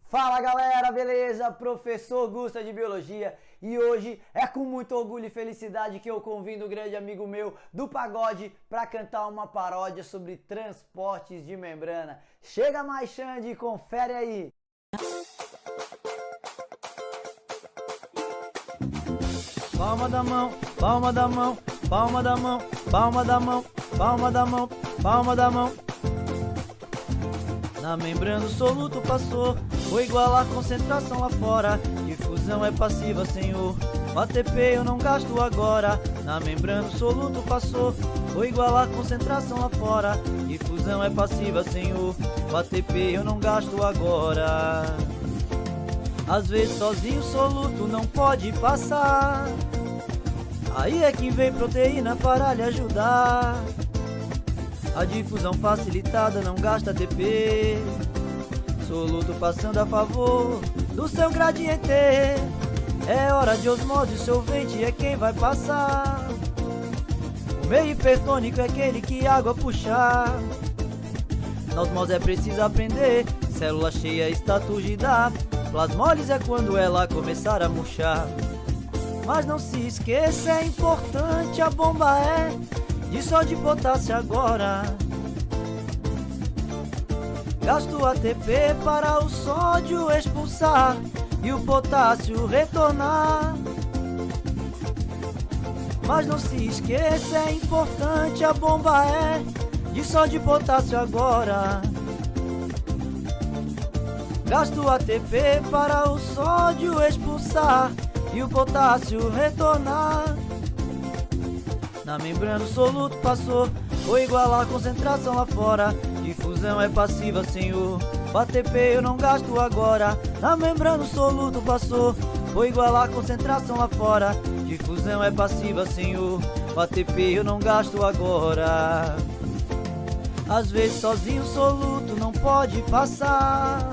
Fala galera, beleza? Professor Gusta de Biologia e hoje é com muito orgulho e felicidade que eu convido um grande amigo meu do pagode para cantar uma paródia sobre transportes de membrana. Chega mais, Xande, confere aí! Palma da mão, palma da mão, palma da mão, palma da mão, palma da mão, palma da mão. Na membrana o soluto passou, vou igualar a concentração lá fora. Difusão é passiva, senhor, o ATP eu não gasto agora. Na membrana o soluto passou, vou igualar a concentração lá fora. Difusão é passiva, senhor, o ATP eu não gasto agora. Às vezes sozinho o soluto não pode passar, aí é que vem proteína para lhe ajudar. A difusão facilitada não gasta ATP, soluto passando a favor do seu gradiente. É hora de osmose, o solvente é quem vai passar. O meio hipertônico é aquele que a água puxar. Na osmose é preciso aprender, célula cheia está turgida. Plasmólise é quando ela começar a murchar. Mas não se esqueça, é importante, a bomba é de sódio e potássio agora. Gasto ATP para o sódio expulsar e o potássio retornar. Mas não se esqueça, é importante, a bomba é de sódio e potássio agora. Gasto ATP para o sódio expulsar e o potássio retornar. Na membrana o soluto passou, vou igualar a concentração lá fora. Difusão é passiva, senhor, o ATP eu não gasto agora. Na membrana o soluto passou, vou igualar a concentração lá fora. Difusão é passiva, senhor, o ATP eu não gasto agora. Às vezes sozinho o soluto não pode passar,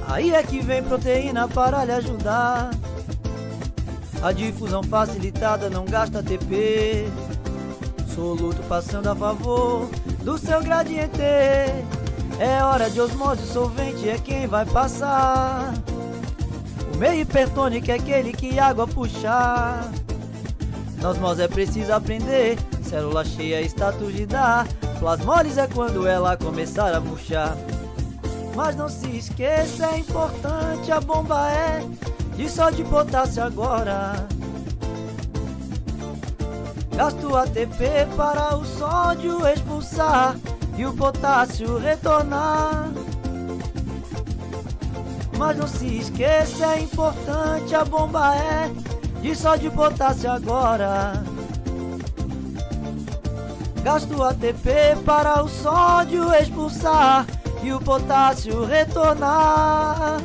aí é que vem proteína para lhe ajudar. A difusão facilitada não gasta ATP, soluto passando a favor do seu gradiente. É hora de osmose, o solvente é quem vai passar. O meio hipertônico é aquele que a água puxar. Na osmose é preciso aprender, célula cheia está turgida. Plasmólise é quando ela começar a murchar. Mas não se esqueça, é importante, a bomba é de sódio e potássio agora. Gasto ATP para o sódio expulsar e o potássio retornar. Mas não se esqueça, é importante, a bomba é de sódio e potássio agora. Gasto ATP para o sódio expulsar e o potássio retornar.